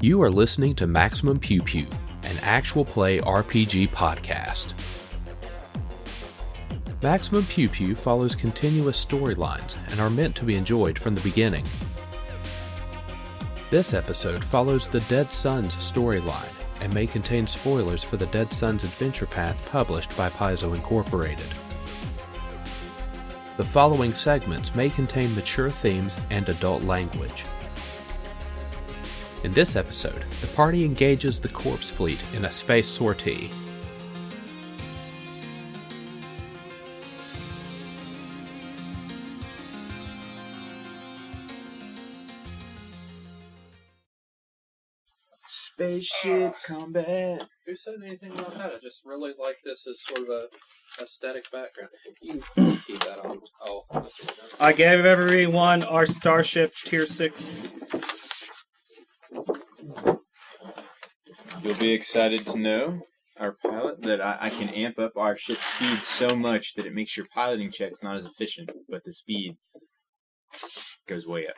You are listening to Maximum Pew Pew, an actual play RPG podcast. Maximum Pew Pew follows continuous storylines and are meant to be enjoyed from the beginning. This episode follows the Dead Sons storyline and may contain spoilers for the Dead Sons adventure path published by Paizo Incorporated. The following segments may contain mature themes and adult language. In this episode, the party engages the corpse fleet in a space sortie. Spaceship combat. Who said anything about that? I just really like this as sort of a aesthetic background. You keep that on. Oh, I gave everyone our Starship Tier 6. You'll be excited to know, our pilot, that I can amp up our ship's speed so much that it makes your piloting checks not as efficient, but the speed goes way up.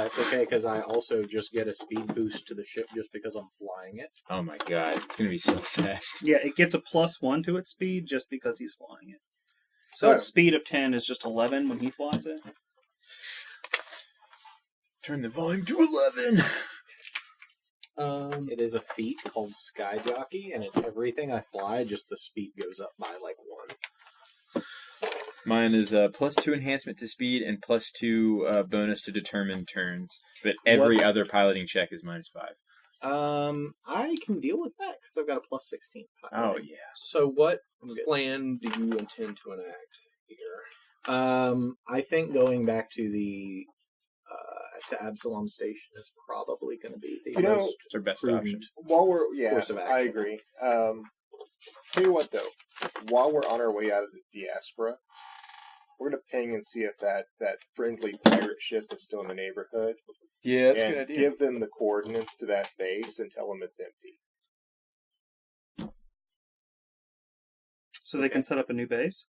It's okay, because I also just get a speed boost to the ship just because I'm flying it. Oh my god, it's going to be so fast. Yeah, it gets a +1 to its speed just because he's flying it. So its speed of 10 is just 11 when he flies it. Turn the volume to 11! It is a feat called Sky Jockey, and it's everything I fly, just the speed goes up by like 1. Mine is +2 enhancement to speed and +2 bonus to determine turns. But every other piloting check is -5. I can deal with that because I've got a +16. Oh, yeah. So what plan do you intend to enact here? I think going back to the to Absalom Station is probably going to be the most It's our best prudent option. While we're course of action. I agree. Tell you what though, while we're on our way out of the diaspora, we're gonna ping and see if that friendly pirate ship is still in the neighborhood. Yeah, that's a and good idea. give them the coordinates to that base and tell them it's empty. So they can set up a new base?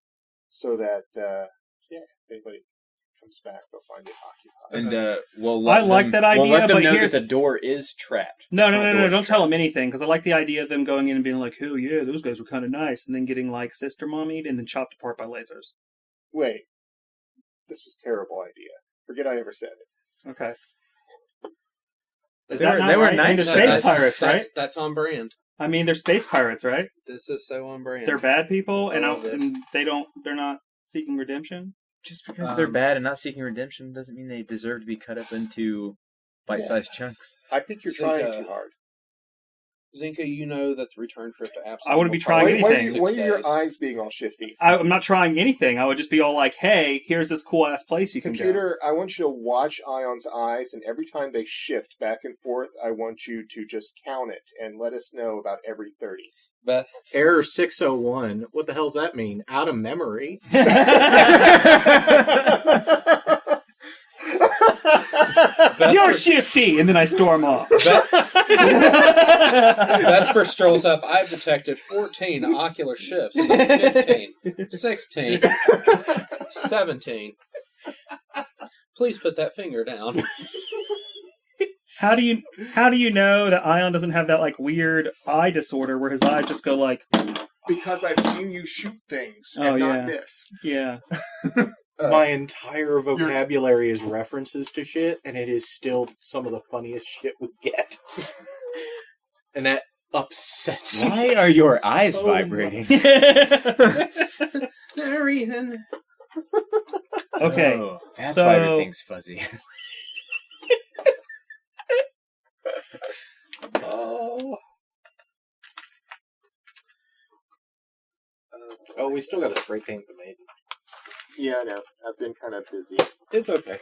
So that if anybody comes back, they'll find it occupied. And we'll I let like them, that idea, we'll let them but know here's- that the door is trapped. No, The front door is don't tell trapped. them anything, because I like the idea of them going in and being like, oh yeah, those guys were kind of nice, and then getting like sister mommied and then chopped apart by lasers. Wait, this was a terrible idea. Forget I ever said it. Okay. Is They that were- not they were right? I mean, nice they're to space us. pirates, right? That's on brand. I mean, they're space pirates, right? This is so on brand. They're bad people, and, Oh, yes. and they're not seeking redemption. Just because they're bad and not seeking redemption doesn't mean they deserve to be cut up into bite-sized chunks. I think you're Zenka. trying too hard. Zinka, you know that the return trip to Absalom. I wouldn't be will trying probably anything. take Why 6 are your days. eyes being all shifty? I'm not trying anything. I would just be all like, hey, here's this cool-ass place you can go. Computer, I want you to watch Ion's eyes, and every time they shift back and forth, I want you to just count it and let us know about every 30. But Error 601. What the hell's that mean? Out of memory? You're shifty! And then I storm off. Vesper strolls up. I've detected 14 ocular shifts. 15, 16, 17. Please put that finger down. How do you know that Ion doesn't have that like weird eye disorder where his eyes just go like, Because I've seen you shoot things Oh, and not yeah. miss. yeah. My entire vocabulary is references to shit, and it is still some of the funniest shit we get. And that upsets me. Why are your eyes So vibrating? No reason. Okay, Oh, that's so- why everything's fuzzy. Oh, we still got to spray paint the maiden. Yeah, I know. I've been kind of busy. It's okay.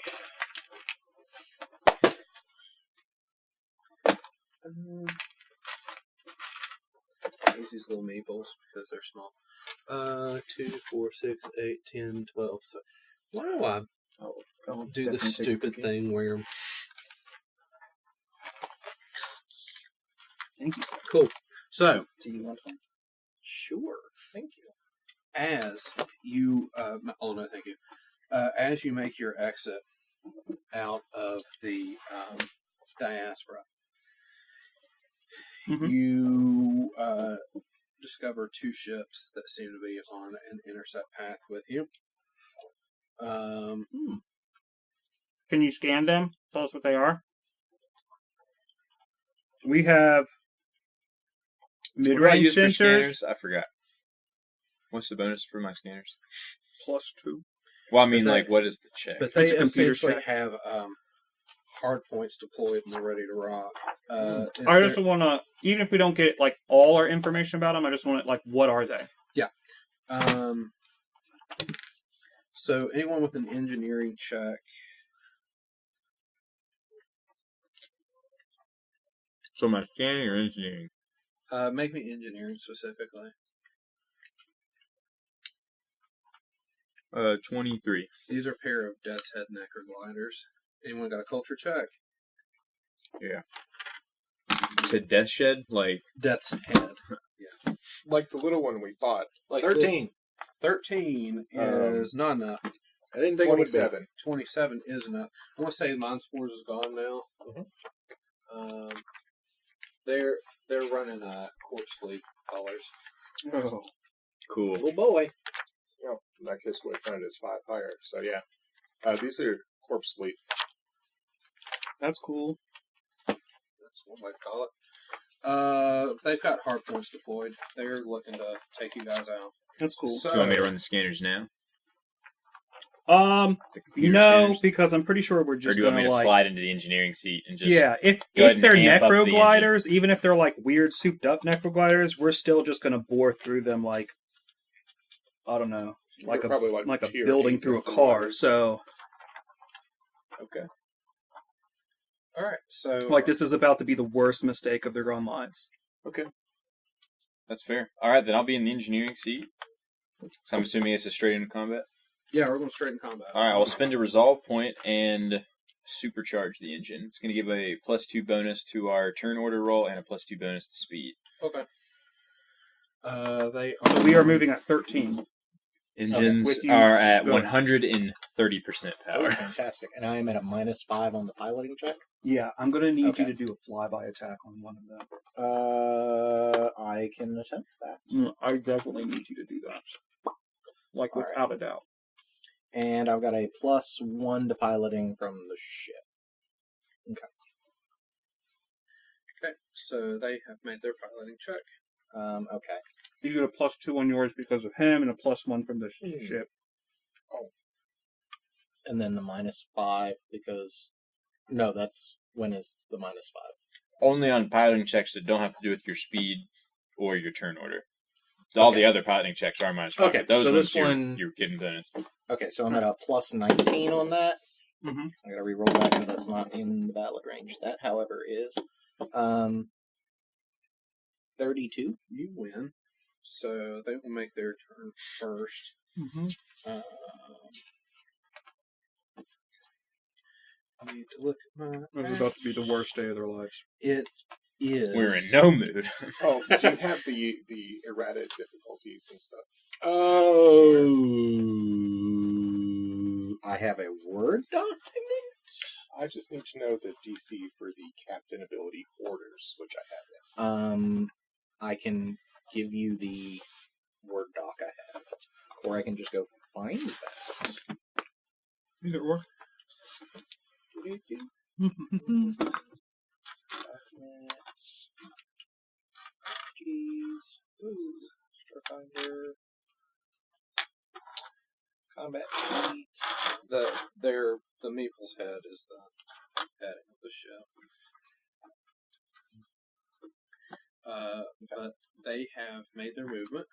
Use these little meeples because they're small. 2, 4, 6, 8, 10, 12. Why do I do this stupid thing where... Thank you, sir. Cool. So, Do you want one? Sure. Thank you. as you... oh, no, thank you. As you make your exit out of the diaspora, Mhm. you discover 2 ships that seem to be on an intercept path with you. Can you scan them? Tell us what they are. We have What do I mid-range use for sensors. scanners? I forgot. What's the bonus for my scanners? +2. Well, I mean, But they- like, what is the check? But they It's a computer essentially check. have hard points deployed and ready to rock. Is I just there- want to, even if we don't get like all our information about them, I just want it like, what are they? So anyone with an engineering check, So my scanning or engineering? make me engineering specifically. 23. These are a pair of Death's Head necrogliders. Anyone got a culture check? You said Death Shed? Like, Death's Head. Like the little one we fought. Like 13. 13 is not enough. I didn't think it would be. 27. 27 is enough. I want to say Mind Spores is gone now. They're running Corpse Fleet colors. Oh, cool. Oh boy. Oh, in that case, we found it is 5 higher. So yeah, these are Corpse Fleet. that's cool. That's one way to call it. They've got hard points deployed. They're looking to take you guys out. That's cool. So, Do you want me to run the scanners now? Um, The computer no, scanners? because I'm pretty sure we're Or just do you want me gonna to like, slide into the engineering seat and just... yeah. If go ahead they're and amp up the engine? necrogliders, even if they're like weird souped up necrogliders, we're still just gonna bore through them like, I don't know, like They're a probably like a tier building 8 through a or car. whatever. So Okay. all right. So, like this is about to be the worst mistake of their own lives. Okay. That's fair. Alright, then I'll be in the engineering seat. So I'm assuming it's a straight into combat. yeah, we're going straight in combat. Alright, I'll spend a resolve point and supercharge the engine. It's going to give a +2 bonus to our turn order roll and a +2 bonus to speed. Okay. They So we are moving at 13. Engines with you are at going. 130% Oh, power. fantastic. And I am at a -5 on the piloting check. Yeah, I'm gonna need Okay. you to do a flyby attack on one of them. I can attempt that. I definitely need you to do that. Like All right. without a doubt. And I've got a +1 to piloting from the ship. Okay. So they have made their piloting check. Okay. You get a +2 on yours because of him, and a +1 from the ship. And then the -5 because... No, that's... When is the -5? Only on piloting checks that don't have to do with your speed or your turn order. All Okay. the other piloting checks are -5. Okay, Those so ones this one- you're getting bonus. Okay, so I'm at a +19 on that. Mm-hmm. I gotta re-roll that because that's not in the ballot range. That, however, is 32. You win. So they will make their turn first. Mm-hmm. I need to look at my. This is about to be the worst day of their lives. It is. We're in no mood. Oh, do you have the errata difficulties and stuff? Oh, I have a Word document? I just need to know the DC for the captain ability orders, which I have. I can give you the Word doc I have. Or I can just go find that. Either or. Documents. Jeez. Ooh. Starfinder. Combat sheets. The Meeple's head is the heading of the ship. But they have made their movement.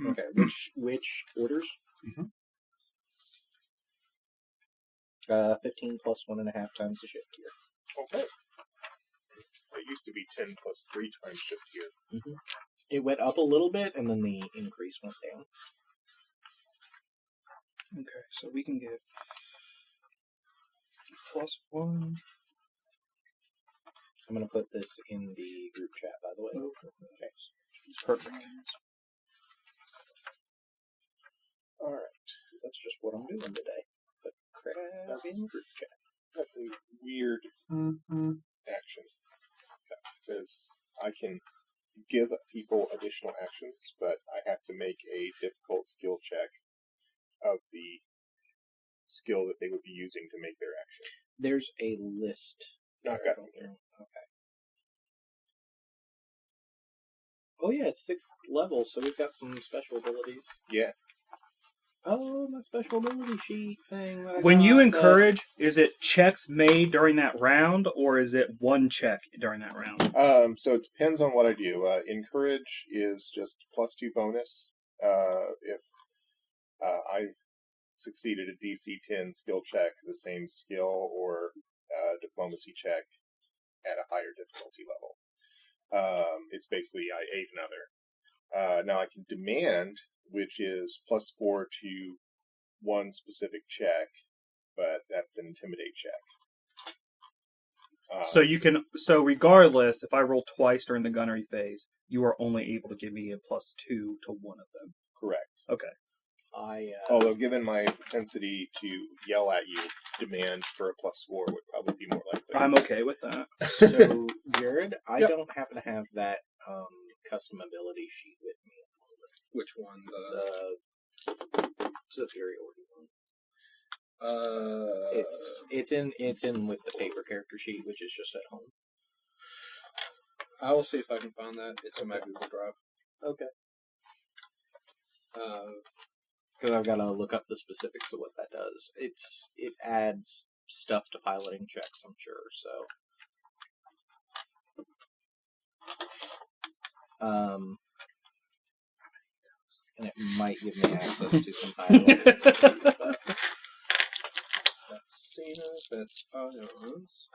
Okay, which orders? Mhm. 15 plus 1.5 times the shift here. Okay. It used to be 10 plus 3 times shift here. It went up a little bit, and then the increase went down. Okay, so we can give +1. I'm going to put this in the group chat, by the way. Okay. Perfect. Alright. That's just what I'm doing today. Put crap That's- in group chat. That's a weird action. a list. I've got it here. Okay. Oh yeah, it's 6th level, so we've got some special abilities. Yeah. Oh, my special ability sheet thing. That I When you got, encourage, is it checks made during that round, or is it one check during that round? So it depends on what I do. Encourage is just +2 bonus. If I succeeded a DC 10 skill check, the same skill or diplomacy check at a higher difficulty level. It's basically I aid another. Now I can demand, which is +4 to one specific check, but that's an intimidate check. So you can. So regardless, if I roll twice during the gunnery phase, you are only able to give me a +2 to one of them. Correct. Okay. Although, given my propensity to yell at you, demand for a +4 would probably be more likely. I'm okay with that. So, Jared, I Yep. don't happen to have that custom ability sheet with me. Which one? The superiority one. The It's in with the paper character sheet, which is just at home. I will see if I can find that. It's in my Google Drive. Okay. Uh, Because I've got to look up the specifics of what that does. It adds stuff to piloting checks, I'm sure. So, and it might give me access to some higher level abilities, but that's Cyna, that's Ions.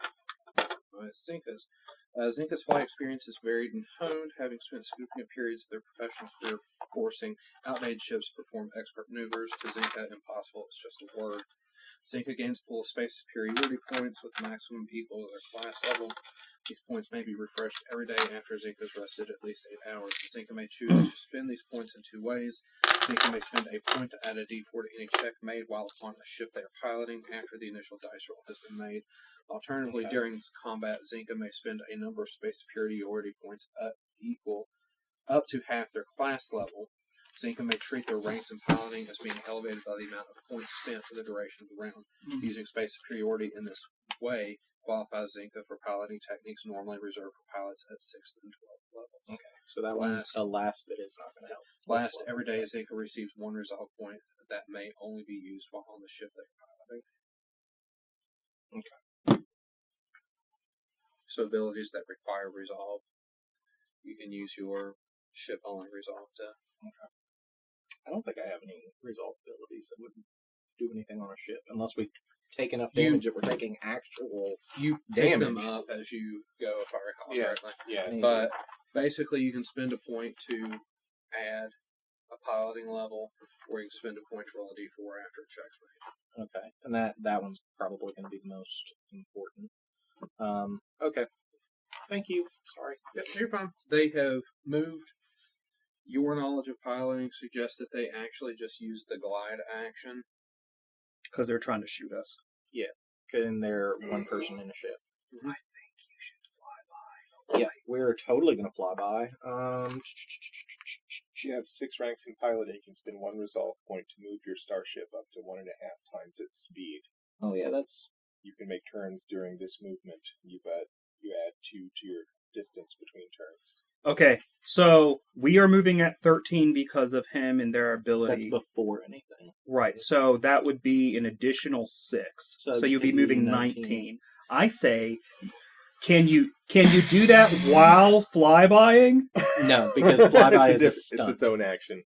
Zenka's. Zenka's flight experience is varied and honed, having spent significant periods of their professional career forcing outmade ships to perform expert maneuvers. To Zenka, impossible is just a word. Zenka gains pool of space superiority points with a maximum equal to their class level. These points may be refreshed every day after Zenka is rested at least 8 hours. Zenka may choose to spend these points in 2 ways. Zenka may spend a point to add a d4 to any check made while upon a ship they are piloting after the initial dice roll has been made. Alternatively, during combat, Zenka may spend a number of space superiority points equal up to half their class level. Zenka may treat their ranks in piloting as being elevated by the amount of points spent for the duration of the round. Using space superiority in this way qualifies Zenka for piloting techniques normally reserved for pilots at 6th and 12th levels. okay. So that one, the last bit is not going to help. Last, every day Zenka receives 1 resolve point that may only be used while on the ship they are piloting. Okay. So abilities that require resolve, you can use your ship only resolve to. Okay. I don't think I have any resolve abilities that would do anything on a ship unless we take enough damage that we're taking actual You pick damage. them up as you go, if I recall correctly. Yeah. But basically, you can spend a point to add a piloting level, or you can spend a point to roll a d4 after a check's made. Okay, and that one's probably going to be the most important. Okay. Thank you. Sorry. Yep, you're fine. They have moved. Your knowledge of piloting suggests that they actually just use the glide action. Because they're trying to shoot us. And they're one person in a ship. Mhm. I think you should fly by. Yeah, we're totally going to fly by. You have 6 ranks in piloting. You can spend 1 resolve point to move your starship up to 1.5 times its speed. Oh yeah, that's You can make turns during this movement. You add 2 to your distance between turns. Okay, so we are moving at 13 because of him and their ability. before anything. Right, so that would be an additional 6. So So you'll be it'd be moving 19. 19. I say, can you do that while flybying? No, because flyby is a It's stunt. its own action.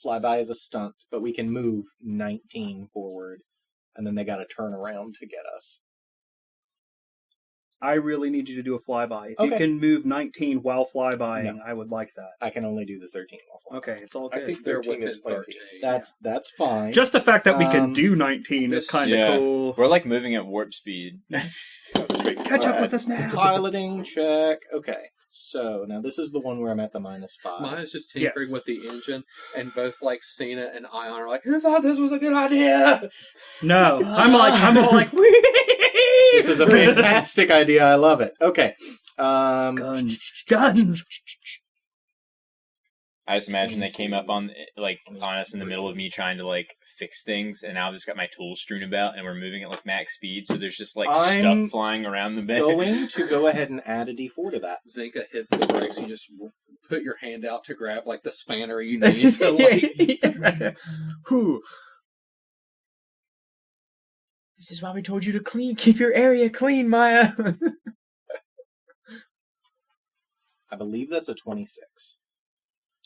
Flyby is a stunt, but we can move 19 forward, and then they got to turn around to get us. I really need you to do a flyby. If you Okay. can move 19 while flybying, No. I would like that. I can only do the 13 while flying. Okay, it's all I good. think They're 13 is within plenty. 13. That's fine. Just the fact that we can Um, do 19 is this- kind of Yeah. cool. We're like moving at warp speed. Catch up with us now. piloting check. Okay, so now this is the one where I'm at the -5. Mine is just tinkering Yes. with the engine, and both like Cyna and Ion are like, "Who thought this was a good idea?" No, I'm all like, This is a fantastic idea. I love it. Okay. guns. I just imagine they came up on us in the middle of me trying to like fix things, and now I've just got my tools strewn about, and we're moving at like max speed, so there's just like I'm stuff flying around the bed. Going to go ahead and add a D4 to that. Zenka hits the brakes. You just put your hand out to grab like the spanner you need to like. Whew. This is why we told you to keep your area clean, Maia. I believe that's a 26.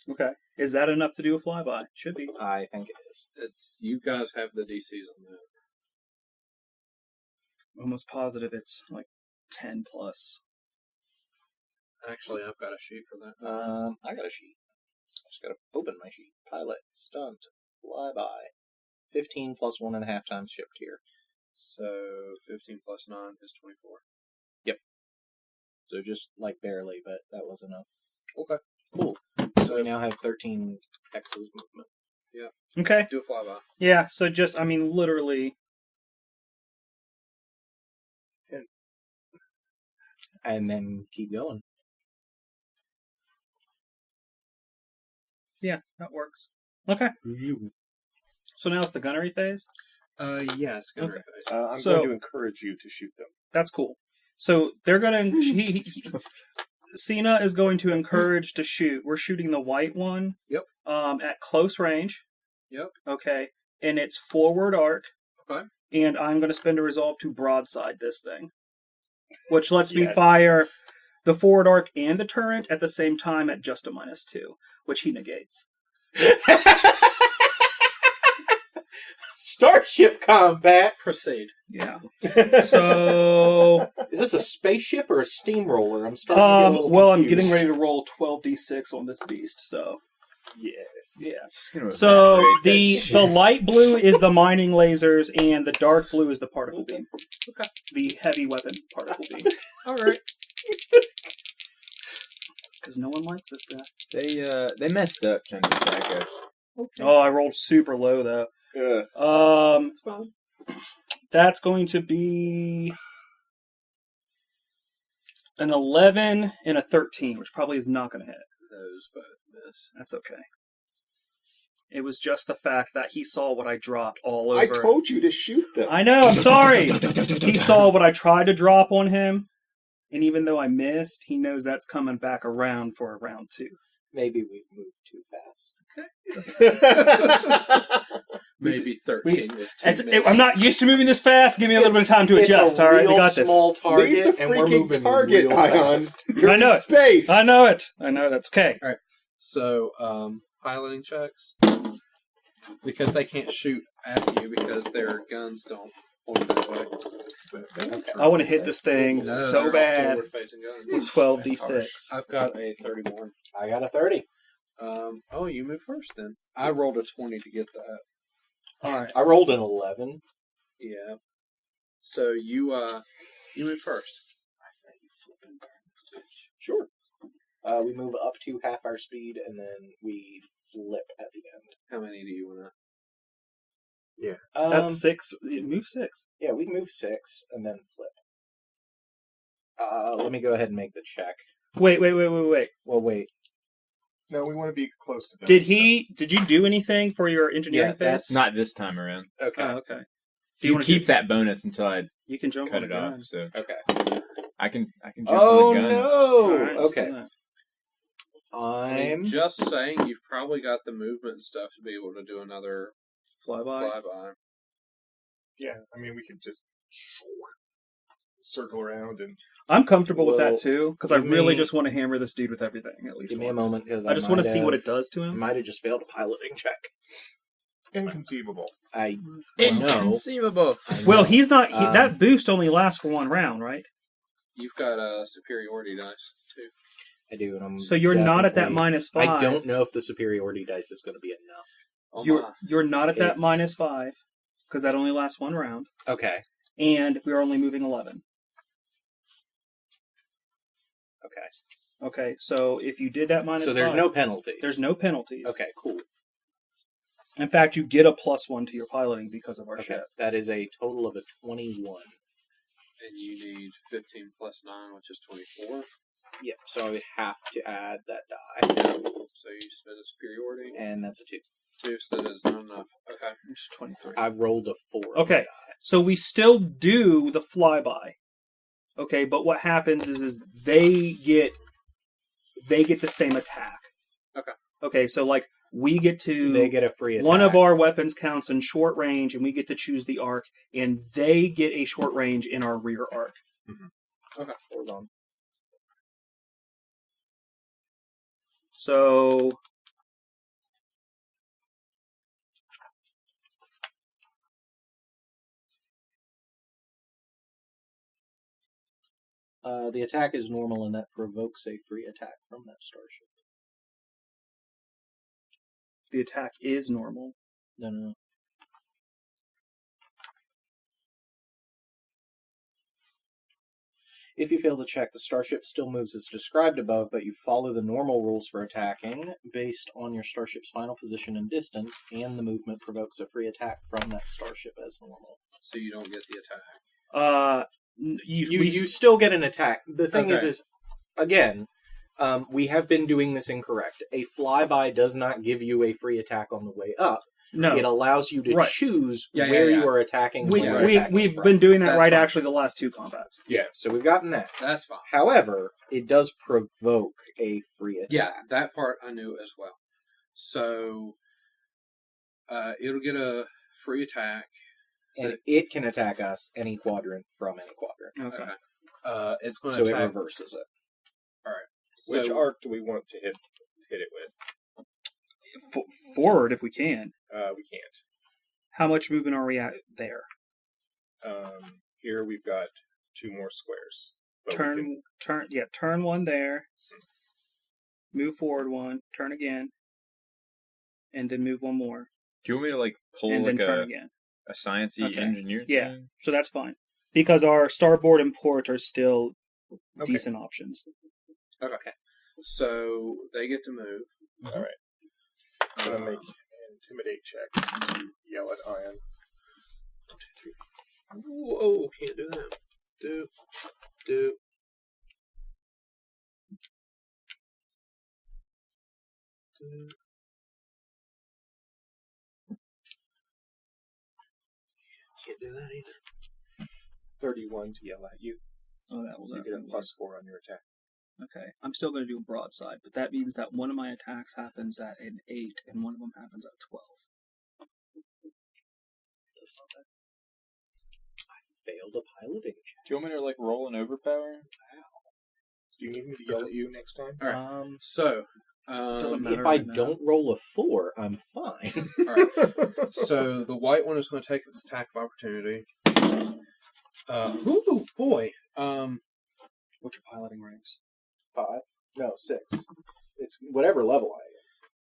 Okay. Is that enough to do a flyby? Should be. I think it is. It's you guys have the DCs on that. Almost positive it's like 10 plus. Actually, I've got a sheet for that. I got a sheet. I just got to open my sheet. Pilot, stunt, flyby. 15 plus 1.5 times ship tier. So 15 plus 9 is 24. Yep. So just like barely, but that was enough. Okay. Cool. So we now have 13 hexes movement. Okay. Do a flyby. Yeah, so just, I mean, literally. And then keep going. Yeah, that works. Okay. So now it's the gunnery phase? Yeah, it's gonna Okay. face. I'm So- going to encourage you to shoot them. That's cool. So they're going to... Cyna is going to encourage to shoot. We're shooting the white one. Yep. At close range. Yep. Okay. And it's forward arc. Okay. And I'm going to spend a resolve to broadside this thing. Which lets me Yes. fire the forward arc and the turret at the same time at just a -2, which he negates. Starship combat! Proceed. Yeah. So... Is this a spaceship or a steamroller? I'm starting to get a little well, I'm confused. getting ready to roll 12d6 on this beast, so... Yes. Yeah. So the light blue is the mining lasers, and the dark blue is the particle beam. Okay. The heavy weapon particle beam. All right. Because no one likes this guy. They messed up trying to attack us. Okay. Oh, I rolled super low though. It's fine. That's going to be an 11 and a 13, which probably is not going to hit. Those both miss. That's okay. It was just the fact that he saw what I dropped all over. I told you to shoot them. I know, I'm sorry! He saw what I tried to drop on him, and even though I missed, he knows that's coming back around for a round 2. Maybe we've moved too fast. Maybe 13 was too It's, many. I'm not used to moving this fast. Give me a little bit of time to It's adjust, a alright? We real got this. small Leave target, the and we're freaking moving target, real Ion. fast. You're I know in it. space. I know it. That's okay. So, piloting checks. Because they can't shoot at you because their guns don't point that way. I want to hit this thing No, so they're all bad forward-facing guns. with 12d6. I've got a 31. I got a 30. Oh, you move first then. I rolled a 20 to get that. Alright. I rolled an 11. Yeah. So you move first. I say you flipping burn this bitch. Sure. We move up to half our speed, and then we flip at the end. How many do you want That's 6. Move 6. Yeah, we move 6, and then flip. Let me go ahead and make the check. Wait. Well, wait. No, we want to be close to them. Did you do anything for your engineering Yeah, phase? that's- Not this time around. Okay. Oh, okay. You wanna keep do- that bonus until I You can jump cut on it the off. gun. So Okay. I can jump Oh, on the gun. no! Alright, let's do Okay. that. I mean, I'm... just saying, you've probably got the movement and stuff to be able to do another Flyby. flyby. Yeah, I mean, we could just circle around and... I'm comfortable with Well, that too, because I give really me- just want to hammer this dude with everything at least Give me a once. moment, because I just want to see what it does to I him. might have just failed a piloting check. Inconceivable. I know. Inconceivable. I Well, know. he's not. Um, That boost only lasts for one round, right? You've got a superiority dice, too. I do, and I'm So you're not at that definitely- -5. I don't know if the superiority dice is going to be enough. Oh You're not at that It's- -5 because that only lasts one round, Okay. and we're only moving 11. Okay. Okay, so if you did that -5, So there's no penalties. there's no penalties. Okay, cool. In fact, you get a +1 to your piloting because of our Okay. ship. That is a total of a 21. And you need 15 plus 9, which is 24. Yep, so I have to add that die. So you spend a superiority. And that's a 2. 2, so that is not enough. Okay. It's 23. I rolled a 4. Okay, so we still do the flyby. Okay, but what happens is they get the same attack. Okay. Okay, so like we get to They get a free attack. one of our weapons counts in short range, and we get to choose the arc, and they get a short range in our rear arc. Okay. Hold on. So the attack is normal, and that provokes a free attack from that starship. the attack is normal. No. If you fail to check, the starship still moves as described above, but you follow the normal rules for attacking based on your starship's final position and distance, and the movement provokes a free attack from that starship as normal. So you don't get the attack. You still get an attack. The thing Okay. is, again, we have been doing this incorrect. A flyby does not give you a free attack on the way up. No, It allows you to Right. choose Yeah, where yeah. you are attacking. we, and where we, you're attacking we've from. been doing that That's right fine. actually the last 2 combats. Yeah, so we've gotten that. That's fine. However, it does provoke a free attack. Yeah, that part I knew as well. So it'll get a free attack. And it can attack us any quadrant from any quadrant. Okay. It's going So to it attack. reverses it. Which So- arc do we want to hit it with? Forward if we can. We can't. How much movement are we at there? Here we've got 2 more squares. But we can- Turn one there. Move forward one. Turn again. And then move one more. Do you want me to like pull And like then turn again. a sciencey Okay. engineer? Yeah. thing? So that's fine. Because our starboard and port are still Okay. decent options. Okay. So they get to move. All right. I'm going to make an intimidate check to yell at Ion. Whoa, can't do that. Do. Can't do that either. 31 to yell at you. Oh, that will You get a +4 on your attack. Okay. I'm still going to do broadside, but that means that one of my attacks happens at an 8 and one of them happens at 12. That's not bad. I failed a piloting check. Do you want me to like roll an overpower? Do you need me to yell at you next time? All right. So, Doesn't matter. If I right now. don't roll a 4, I'm fine. all right. So the white one is going to take its attack of opportunity. Ooh, boy. What's your piloting ranks? 5? No, 6. It's whatever level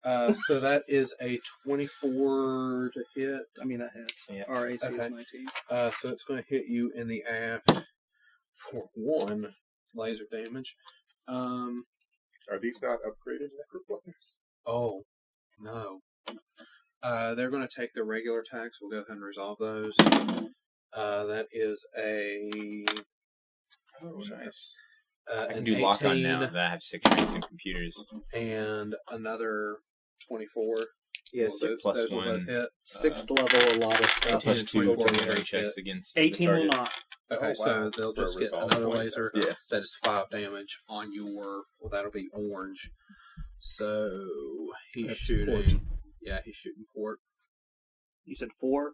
I am. So that is a 24 to hit. I mean, that hits. Yeah. Our AC Okay. is 19. So it's going to hit you in the aft for 1 laser damage. Are these not upgraded necropluckers? Oh, no. They're going to take their regular attacks. We'll go ahead and resolve those. That is a... Oh, nice. I an can do lock on 18 now that I have 6 ranks in computers. and another 24. Yes, Those plus will both 1. hit. 6th level, a lot of stuff. Plus and 2 24 military those checks hit. against 18 the will target. not. Okay, Oh, so wow. they'll For a just get resolve another point, laser. that's Yeah. That is 5 damage on your... Well, that'll be orange. So he's That's shooting... port. Yeah, he's shooting port. You said 4?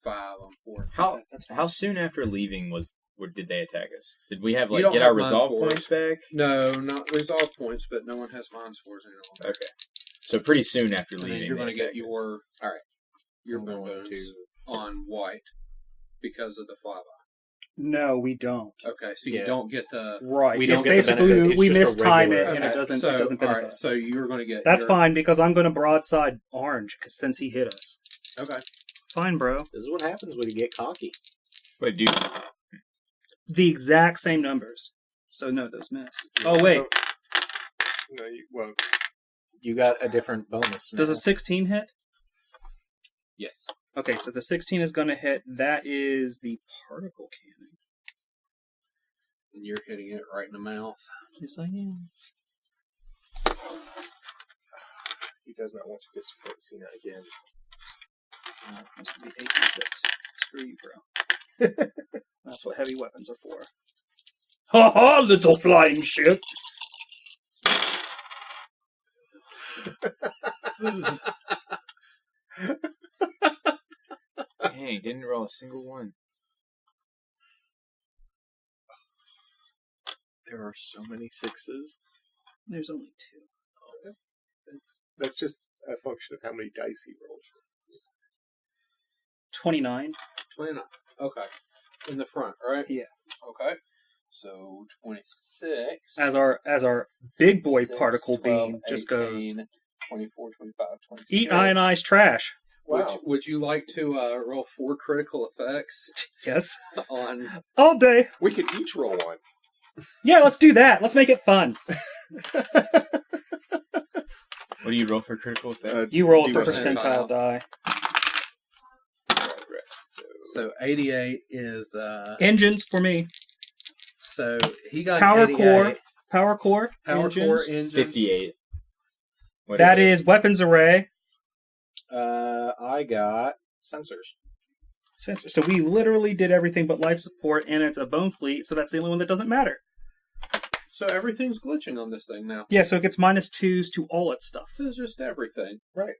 5 on port. How Okay, that's fine. how soon after leaving did they attack us? Did we have You like don't get have our mind resolve spores. points back? No, not resolve points, but no one has mind spores any longer. Okay, so pretty soon after And then leaving, you're they going to get attacked us. your... Alright. Your I'm going bones to- on white because of the flyby. No, we don't. Okay, so Yeah. you don't get the... Right. We it's don't get the basically benefit, it's we just a mistime regular it and Okay, it doesn't so, it doesn't benefit. alright, so you're going to get... That's your- fine because I'm going to broadside orange since he hit us. Okay. Fine, bro. This is what happens when you get cocky. Wait, dude. The exact same numbers. So no, those miss. Oh wait, No, well, You got a different bonus now. does a 16 hit? Yes. Okay, so the 16 is going to hit. That is the particle cannon. And you're hitting it right in the mouth. Yes, I am. He does not want to disappoint Cyna again. That's going to be 86. Screw you, bro. That's what heavy weapons are for. Ha ha, little flying ship! Dang, didn't roll a single one. There are so many sixes. There's only 2. Oh, that's just a function of how many dice he rolled. 29. 29. Okay. In the front, right? Yeah. Okay. So 26. As our big boy 6, particle 12, beam just 18, goes. 24, 25, 26. Eat ionized trash. Wow. Would you like to roll 4 critical effects Yes. on... All day. We could each roll one. Yeah, let's do that. Let's make it fun. What do you roll for critical effects? You roll a percentile. percentile die. Right. So 88 is... Engines for me. So he got Power 88. core. Power core. Power engines. core engines. 58. What That it? is weapons array. I got sensors. So we literally did everything but life support, and it's a bone fleet, so that's the only one that doesn't matter. So everything's glitching on this thing now. Yeah, so it gets -2s to all its stuff. So it's just everything. Right.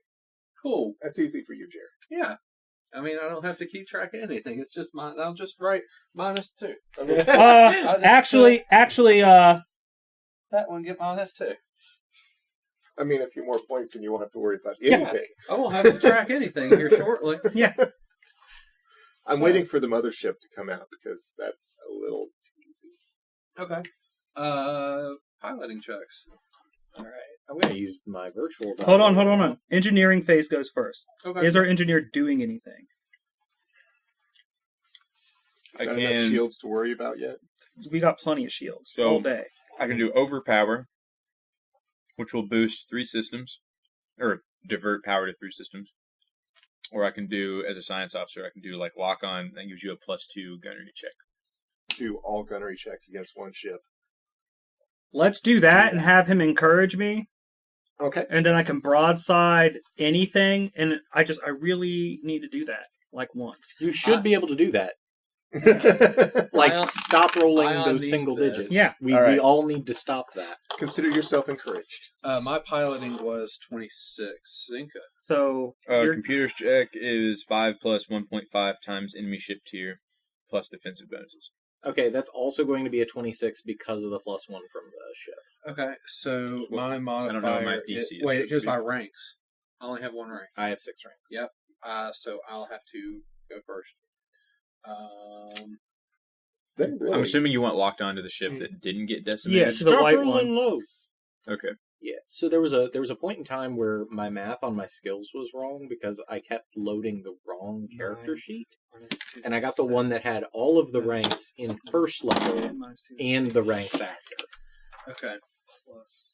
Cool. That's easy for you, Jerry. Yeah. I mean, I don't have to keep track of anything. It's just I'll just write -2. I mean, Actually, that one get -2. I mean, a few more points and you won't have to worry about Yeah. anything. I won't have to track anything here shortly. yeah. I'm waiting for the mothership to come out because that's a little too easy. Okay. Piloting checks. All right. I'm going to use my virtual. Hold on. Engineering phase goes first. Okay. Is our engineer doing anything? I Got enough can, shields to worry about yet? We got plenty of shields So- all day. I can do overpower, which will boost 3 systems, or divert power to 3 systems. Or I can do, as a science officer, I can do like lock on, that gives you a +2 gunnery check. Do all gunnery checks against one ship. Let's do that and have him encourage me, Okay. and then I can broadside anything. And I really need to do that like once. You should be able to do that. Consider Like, stop rolling Ion those needs single this. digits. Yeah. We All right. we all need to stop that. yourself encouraged. My piloting was 26. Zenka. So you're- Computer's check is 5 plus 1.5 times enemy ship tier, plus defensive bonuses. Okay, that's also going to be a 26 because of the +1 from the ship. Okay, so Well, my modifier... I don't know what my DC is Wait, it supposed goes to by be. ranks. I only have 1 rank. I have 6 ranks. Yep. So I'll have to go first. Then really, I'm assuming you want locked onto the ship that didn't get decimated. Yeah, to the white one. Low. Okay. Yeah. So there was a point in time where my math on my skills was wrong because I kept loading the wrong character sheet, and I got the one that had all of the ranks in first level and the ranks after. Okay.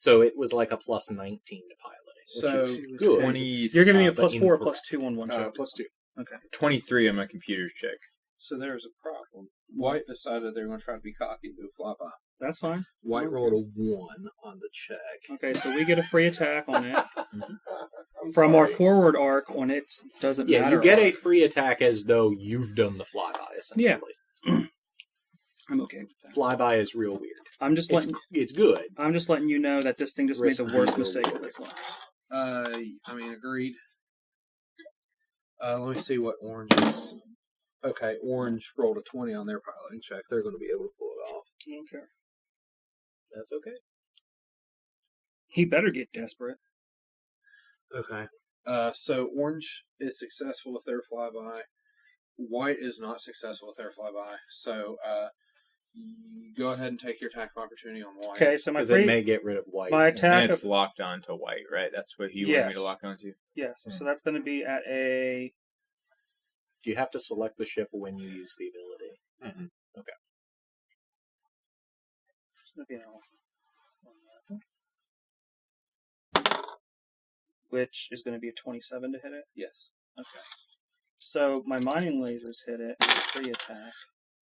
So it was like a +19 to piloting. So, which is good. 20, You're giving me a but +4, incorrect. +2 on one check. +2. Okay. 23 on my computer's check. So there's a problem. White decided they were going to try to be cocky, do a flyby. That's fine. White rolled a 1 on the check. Okay, so we get a free attack on it. I'm From our sorry. forward arc on it doesn't Yeah, matter. you get a free attack as though you've done the flyby, essentially. I'm okay with that. Flyby is real weird. I'm just It's good. letting you know that this thing just made the Risk worst real mistake weird. of its life. I mean, agreed. Let me see what orange is. Okay, orange rolled a 20 on their piloting check. They're going to be able to pull it off. I don't care. That's okay. He better get desperate. Okay. So orange is successful with their flyby. White is not successful with their flyby. So go ahead and take your attack of opportunity on white. Okay, so my Because it free, may get rid of white. my And attack it's of, locked onto white, right? That's what you wanted me Yes. to lock onto? yes, so that's going to be at a, You have to select the ship when you use the ability. Mm-hmm. which is going to be a 27 to hit it. Yes. Okay. So my mining lasers hit it with a free attack.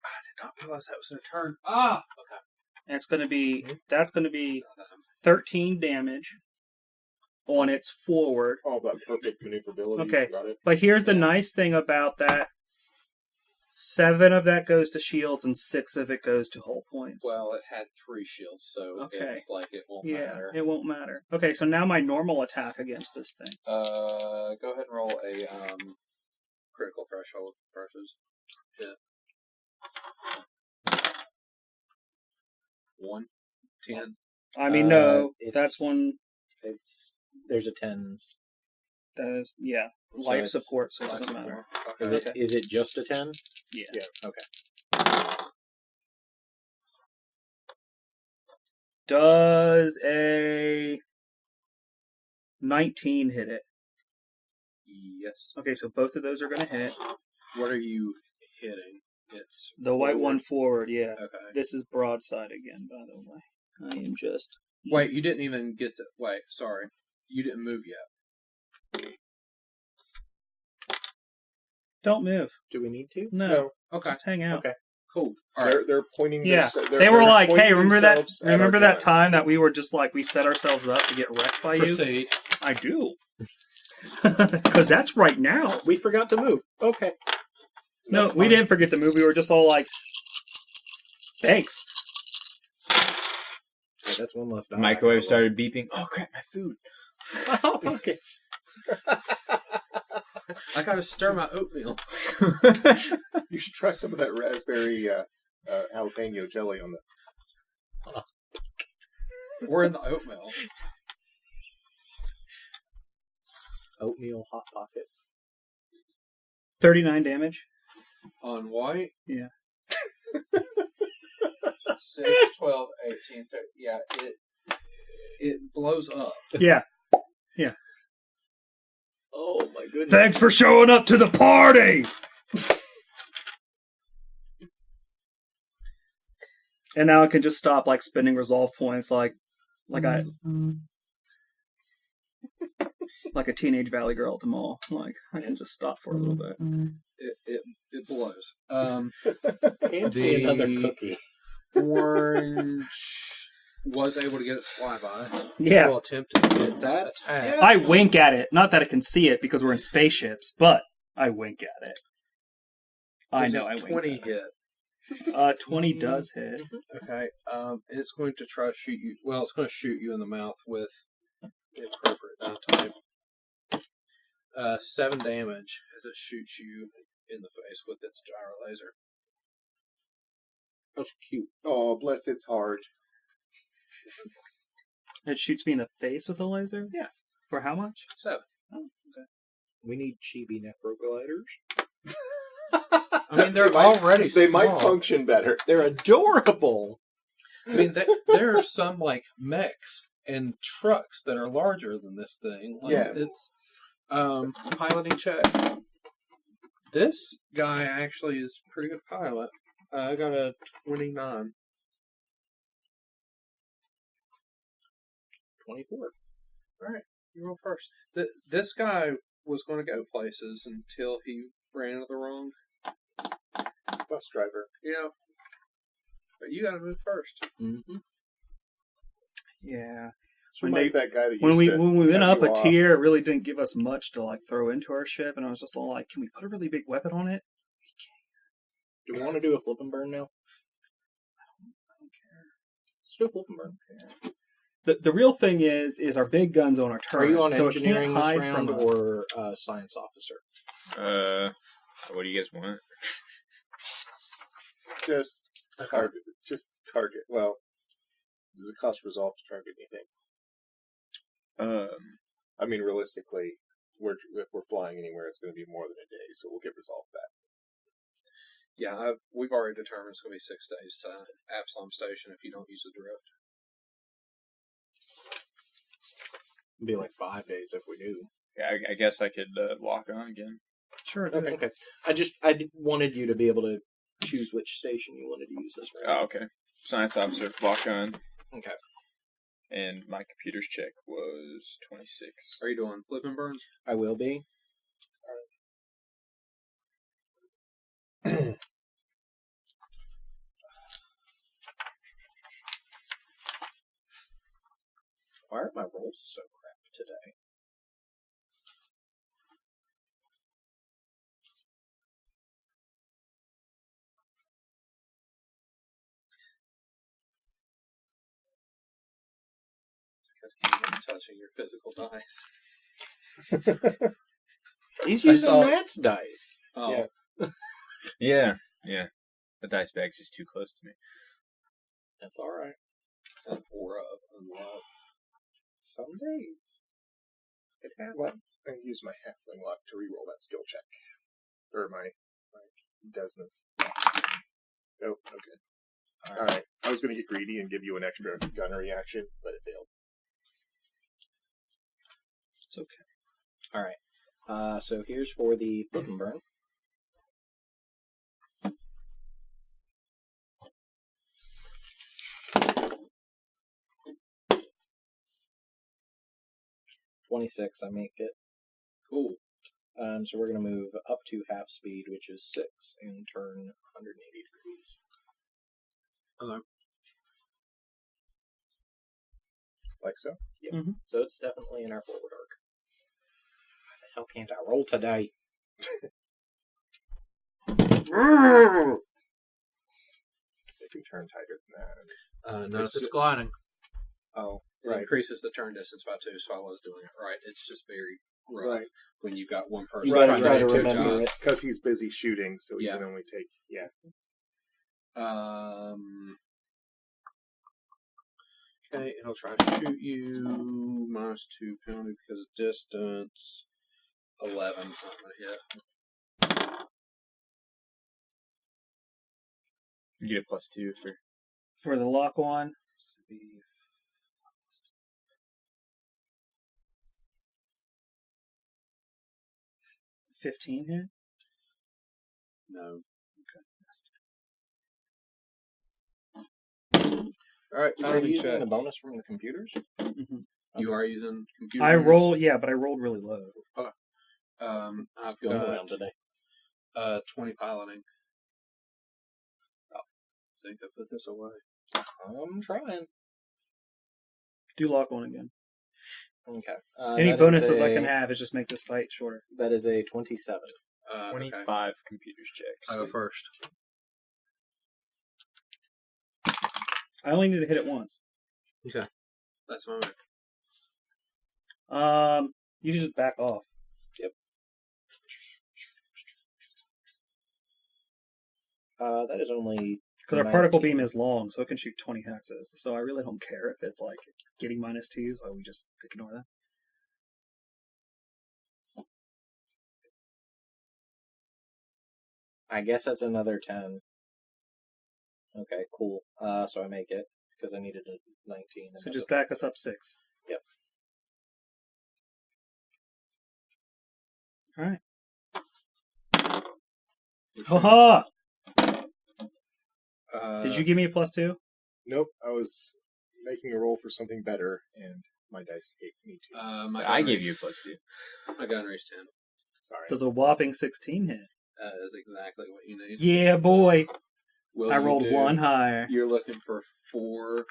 I did not realize that was their turn. Ah! Okay. And it's going to be, that's going to be 13 damage on its forward. All that perfect maneuverability. Okay. Got it. But here's the nice thing about that. 7 of that goes to shields and 6 of it goes to hull points. Well, it had 3 shields, so Okay. it's like it won't yeah, matter. it won't matter. Okay, so now my normal attack against this thing. Go ahead and roll a critical threshold versus hit. 1, 10. I mean, no, it's- that's one. There's a 10s. That is, yeah, So life it's support, so it Life doesn't support. matter. Okay. Is it just a 10? Yeah. Okay. Does a 19 hit it? Yes. Okay, so both of those are going to hit. What are you hitting? It's The white forward. one forward, yeah. Okay. This is broadside again, by the way. I am just... Wait, you didn't even get to. Wait, sorry. You didn't move yet. Don't move. Do we need to? No, Okay. just hang out. Okay. Cool. All right. They're pointing. Yeah, they're they were like, pointing "Hey, remember that? themselves at our Remember that guns. time that we were just like we set ourselves up to get wrecked by you?" Proceed. I do, because that's right now. We forgot to move. Okay. No, That's we fine. didn't forget the move. We were just all like, "Thanks." Yeah, that's one less die. Microwave started beeping. Oh crap, my food. Hot Pockets. I gotta stir my oatmeal. You should try some of that raspberry jalapeno jelly on this. We're in the oatmeal. Oatmeal Hot Pockets. 39 damage. On white? Yeah. 6, 12, 18, 30. Yeah, it blows up. Yeah. Oh my goodness. Thanks for showing up to the party. And now I can just stop like spending resolve points, like I like a teenage valley girl at the mall. Like I can just stop for a little bit. It blows. And The- another cookie. Orange was able to get its flyby. Yeah. Will attempt to get its That's- attack. I wink at it. Not that it can see it because we're in spaceships, but I wink at it. I Does know a I wink. 20 at it. hit. 20 does hit. Okay. It's going to try to shoot you. Well, it's going to shoot you in the mouth with the appropriate type. 7 damage as it shoots you in the face with its gyro laser. That's cute. Oh, bless its heart. It shoots me in the face with a laser? Yeah. For how much? 7. Oh, okay. We need chibi necrogliders. I mean, they're already They small. might function better. They're adorable. I mean, there are some like mechs and trucks that are larger than this thing. Like, Yeah. It's piloting check. This guy actually is a pretty good pilot. I got a 29. 24. All right, you roll first. This guy was going to go places until he ran into the wrong. Bus driver. Yeah. But you got to move first. Mm-hmm. Yeah. When When that guy that When we used to went cut up you a off. tier, it really didn't give us much to like throw into our ship, and I was just all like, "Can we put a really big weapon on it?" Do we want to do a flip and burn now? I don't care. Let's do a flip and burn. The real thing is our big guns on our turret. Are you on so it can't engineering this hide round from us. or science officer? What do you guys want? Just target. Well, does it cost resolve to target anything? I mean, realistically, if we're flying anywhere, it's going to be more than a day, so we'll get resolve back. Yeah, we've already determined it's going to be 6 days to Absalom Station if you don't use the drift. It'd be like 5 days if we do. Yeah, I guess I could lock on again. Sure. Okay. I wanted you to be able to choose which station you wanted to use this round. Oh, okay. Science officer, lock on. Okay. And my computer's check was 26. Are you doing flip and burn? I will be. Why are my rolls so crap today? Because Keegan's touching your physical dice. He's I using saw- Matt's dice. Oh, Yeah. Yeah. The dice bag's just too close to me. That's all right. it's an aura of unlock. Some days. It happens. What? I use my halfling luck to reroll that skill check. Or my Desness. Oh, okay. Alright. I was going to get greedy and give you an extra gunnery action, but it failed. It's okay. All right. So here's for the flip and burn. $26, I make it. Cool. So we're going to move up to half speed, which is 6, and turn 180 degrees. Okay. Like so? Yep. Mhm. So it's definitely in our forward arc. Why the hell can't I roll today? If you turn tighter than that. No, if it's gliding, Oh, it Right. increases the turn distance by 2, so I was doing it right. It's just very rough Right. when you've got one person You gotta trying try to to do two remember jobs. it. Because he's busy shooting, so he Yeah. can only take... Yeah. Okay, it'll try to shoot you. -2 penalty because of distance. 11, it's not going to hit. You get a +2 for. For the lock one, 15 here. No. All right, are you piloting using check. the bonus from the computers? Mm-hmm. You are using computer. I bonus? roll, yeah, but I rolled really low. I've It's going got around today. 20 piloting. Oh, Zenka, put this away. I'm trying. Do lock one again. Okay. Any that is bonuses I a- can have is just make this fight shorter. That is a 27. 25 computers checks. I go first. I only need to hit it once. Okay, that's my move. You just back off. That is only Because our particle 19. beam is long, so it can shoot 20 hexes. So I really don't care if it's like getting -2, so we just ignore that. I guess that's another 10. Okay, cool. So I make it because I needed a 19. and So that's just a back us up 6. Yep. Alright. Haha! Did you give me a +2? Nope, I was making a roll for something better, and my dice gave me 2. My I gun gave race- you a +2. My gun race 10. Sorry. Does a whopping 16 hit? That is exactly what you need. Yeah, boy! Will I you rolled do- 1 higher. You're looking for 4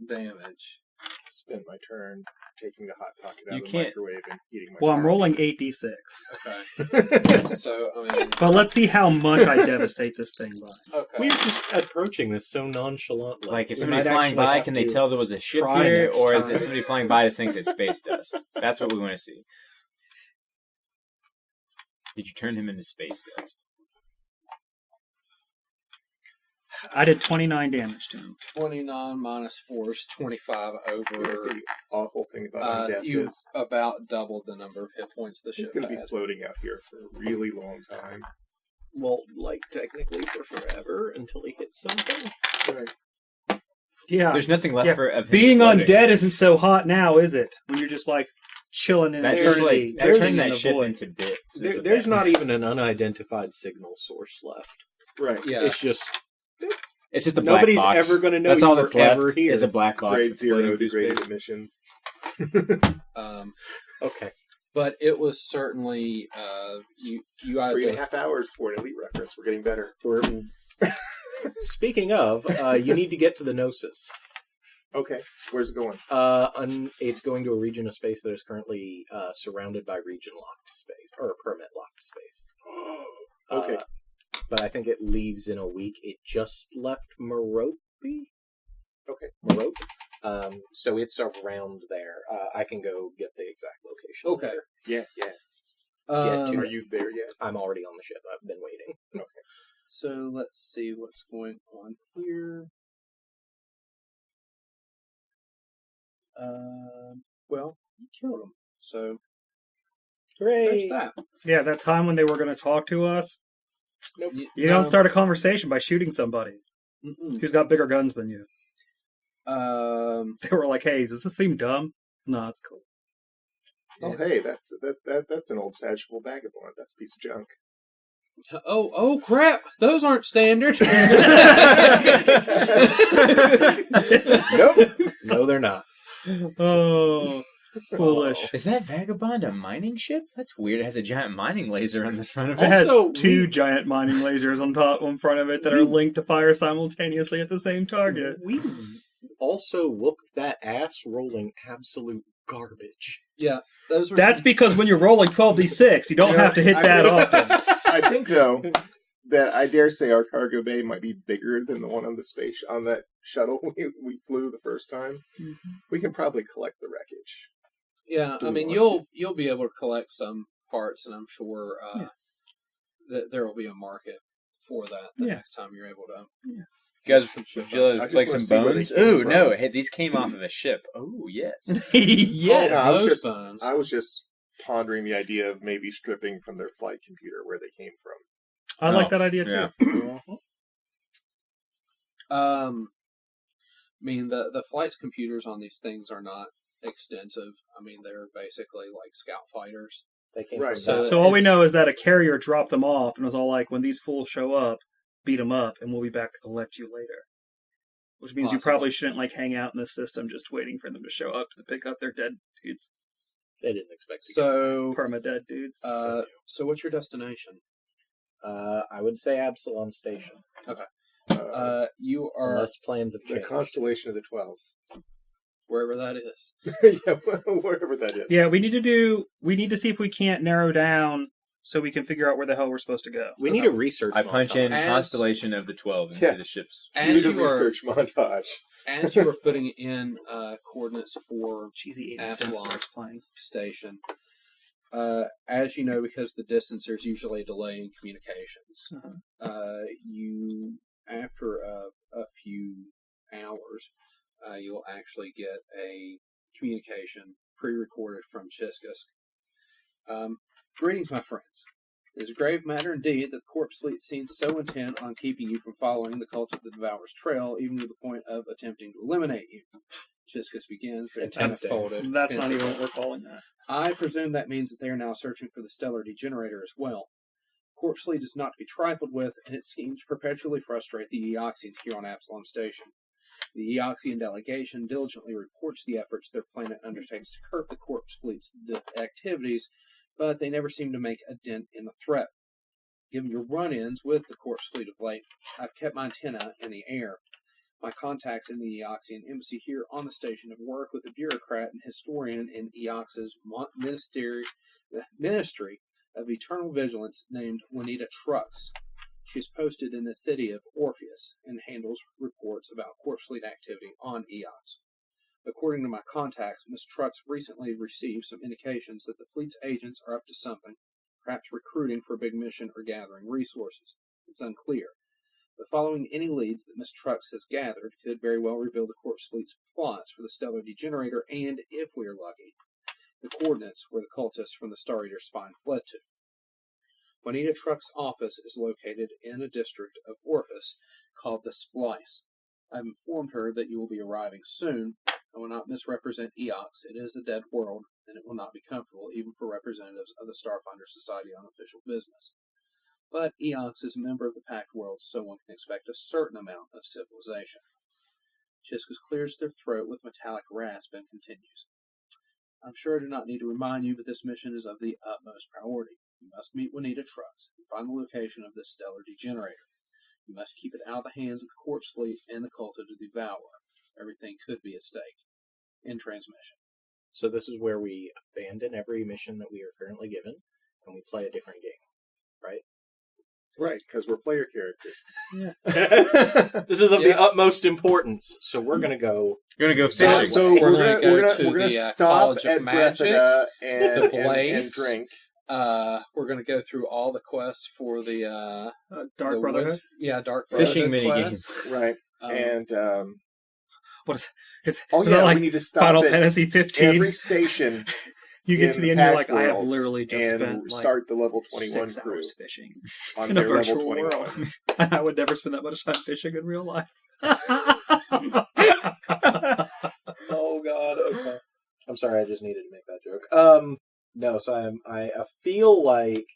damage. Spend my turn taking the hot pocket out You of the can't- microwave and eating my Well, I'm coffee. rolling 8d6. Okay. So, I mean, But let's see how much I devastate this thing by. okay. We're just approaching this so nonchalantly. Like, if We somebody might flying actually by, have can they to tell there was a ship try here, next or is time. it somebody flying by just thinks it's space dust? That's what we want to see. Did you turn him into space dust? I did 29 damage to him. 29 minus 4 is 25 over. The awful thing about death You is about doubled the number of hit points the he's ship going to be had. floating out here for a really long time. Well, like, technically for forever until he hits something. Right. Yeah. There's nothing left Yeah. for of him Being floating. undead isn't so hot now, is it? When you're just like chilling in That eternity, just like there's- turned in that the ship void. into bits. is There, what there's that- not even an unidentified signal source left. Right. Yeah. It's just It's just a black nobody's box. ever going to know That's you all were that's left ever here. is a black box. Grade that's 0 floating through degraded space. emissions. Okay. But it was certainly you either 3.5 hours for an elite reference. We're getting better. Speaking of, you need to get to the Gnosis. Okay, where's it going? It's going to a region of space that is currently surrounded by region-locked space, or permit-locked space. Okay. But I think it leaves in a week. It just left Merope? Okay. Merope. So it's around there. I can go get the exact location. Okay. later. Yeah. Get to Are it. you there yet? I'm already on the ship. I've been waiting. So let's see what's going on here. Well, you killed him. So there's that. Yeah, that time when they were going to talk to us. Nope. You don't start a conversation by shooting somebody who's got bigger guns than you. They were like, "Hey, does this seem dumb?" No, it's cool. Oh, hey, that's an old sagittal vagabond. That's a piece of junk. Oh crap! Those aren't standard. Nope. No, they're not. Oh, foolish. Is that Vagabond a mining ship? That's weird. It has a giant mining laser on the front of It it. has Also, two giant mining lasers on front of it that are linked to fire simultaneously at the same target. We also whooped that ass rolling absolute garbage. Yeah, those were. That's because when you're rolling 12d6, you don't have to hit that often. I think though that I dare say our cargo bay might be bigger than the one on that shuttle we flew the first time. Mm-hmm. We can probably collect the wreckage. Yeah, I mean you'll be able to collect some parts, and I'm sure that there will be a market for that the next time you're able to. Yeah. You guys, would you like some bones? Ooh, no! Hey, these came off of a ship. Oh, yes. Yes, those bones. I was just pondering the idea of maybe stripping from their flight computer where they came from. I like that idea too. Yeah. I mean the flight's computers on these things are not extensive. I mean they're basically like scout fighters. They came Right. from So all we know is that a carrier dropped them off and was all like, when these fools show up, beat them up, and we'll be back to collect you later. Which means you probably shouldn't like hang out in the system just waiting for them to show up to pick up their dead dudes. They didn't expect to So perma-dead dudes. So what's your destination? I would say Absalom Station. Okay. You are Unless plans have The changed. constellation of the 12. wherever that is. Yeah, wherever that is. Yeah, we need to see if we can't narrow down so we can figure out where the hell we're supposed to go. We need a research I punch in As- constellation of the 12 into the ship's. As Need a you are research montage. as you are putting in coordinates for Cheesy 86 Absalom starts playing. Station, as you know, because the distance there's usually a delay in communications. You after a few hours, you'll actually get a communication pre-recorded from Chiskus. Greetings, my friends. It is a grave matter indeed that the corpse fleet seems so intent on keeping you from following the cult of the Devourer's trail, even to the point of attempting to eliminate you. Chiskus begins, their antenna folded. That's not even what we're calling that. I presume that means that they are now searching for the stellar degenerator as well. Corpse fleet is not to be trifled with, and its schemes perpetually frustrate the Eoxians here on Absalom Station. The Eoxian delegation diligently reports the efforts their planet undertakes to curb the corpse fleet's activities, but they never seem to make a dent in the threat. Given your run-ins with the corpse fleet of late, I've kept my antenna in the air. My contacts in the Eoxian embassy here on the station have worked with a bureaucrat and historian in Eox's Ministry of Eternal Vigilance named Juanita Trux. She is posted in the city of Orpheus and handles reports about corpse fleet activity on Eox. According to my contacts, Miss Trux recently received some indications that the fleet's agents are up to something, perhaps recruiting for a big mission or gathering resources. It's unclear. But following any leads that Miss Trux has gathered could very well reveal the corpse fleet's plots for the stellar degenerator and, if we are lucky, the coordinates where the cultists from the Star Eater's spine fled to. Juanita Trux's office is located in a district of Orpheus called the Splice. I have informed her that you will be arriving soon. I will not misrepresent Eox. It is a dead world, and it will not be comfortable even for representatives of the Starfinder Society on official business. But Eox is a member of the Pact World, so one can expect a certain amount of civilization. Chiskus clears their throat with metallic rasp and continues. I'm sure I do not need to remind you, but this mission is of the utmost priority. You must meet Juanita Trux and find the location of this stellar degenerator. You must keep it out of the hands of the corpse fleet and the cult of the Devourer. everything could be at stake in transmission. So this is where we abandon every mission that we are currently given, and we play a different game, right? Right, because we're player characters. This is of the utmost importance, so we're going to go... You're gonna go So, fishing. so We're we're gonna go gonna to the, stop College of at Magic, Brethida the and Blades. drink. We're going to go through all the quests for the Dark the Brotherhood. Dark Fishing Brotherhood minigames. quest. Right, and What is oh is yeah, that like we need to stop Final at Fantasy 15? every station. You get in to the end, you're like, Pact I have Worlds literally just and spent like start the level 21 6 crew hours fishing on in a their level virtual 21. world. And I would never spend that much time fishing in real life. Oh god, okay. I'm sorry, I just needed to make that joke. No, so I feel like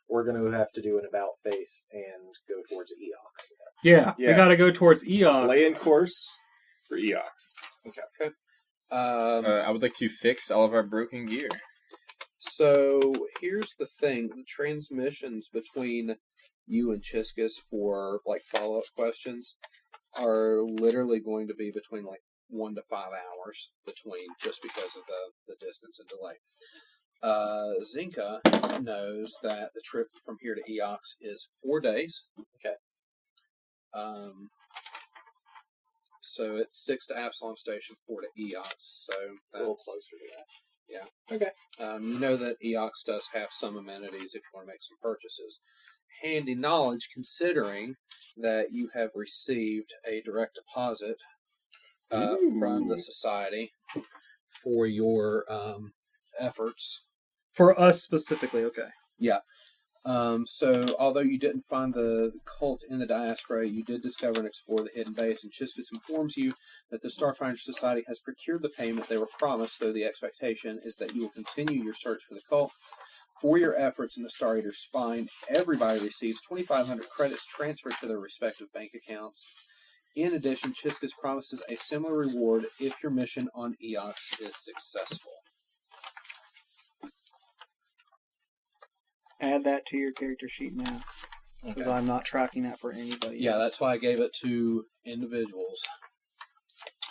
we're going to have to do an about face and go towards Eox. Yeah, we Yeah. got to go towards Eox. Lay in course for Eox. Okay. I would like to fix all of our broken gear. So here's the thing: the transmissions between you and Chiskus for like follow-up questions are literally going to be between like 1 to 5 hours between, just because of the distance and delay. Zenka knows that the trip from here to Eox is 4 days. Okay. So it's 6 to Absalom Station, 4 to Eox. So A little that's closer to that. yeah. Okay. You know that Eox does have some amenities if you want to make some purchases. Handy knowledge, considering that you have received a direct deposit from the society for your efforts. For us specifically, okay. Yeah. So, although you didn't find the cult in the diaspora, you did discover and explore the hidden base, and Chiskus informs you that the Starfinder Society has procured the payment they were promised, though the expectation is that you will continue your search for the cult. For your efforts in the Star Eater's spine, everybody receives 2,500 credits transferred to their respective bank accounts. In addition, Chiskus promises a similar reward if your mission on Eox is successful. Add that to your character sheet now, because I'm not tracking that for anybody Yeah, else. that's why I gave it to individuals.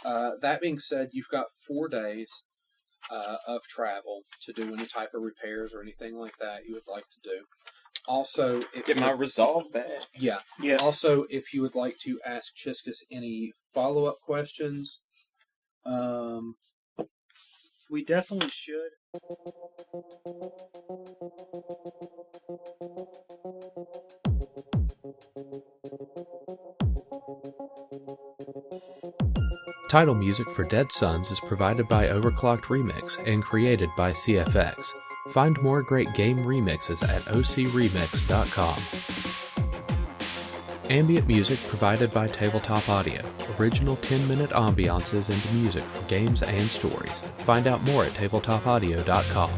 That being said, you've got 4 days of travel to do any type of repairs or anything like that you would like to do. Also, if Get my resolve back. yeah. Yeah. Also, if you would like to ask Chiskus any follow-up questions, We definitely should. Title music for Dead Sons is provided by Overclocked Remix and created by CFX. Find more great game remixes at ocremix.com. Ambient music provided by Tabletop Audio. Original 10-minute ambiances and music for games and stories. Find out more at tabletopaudio.com.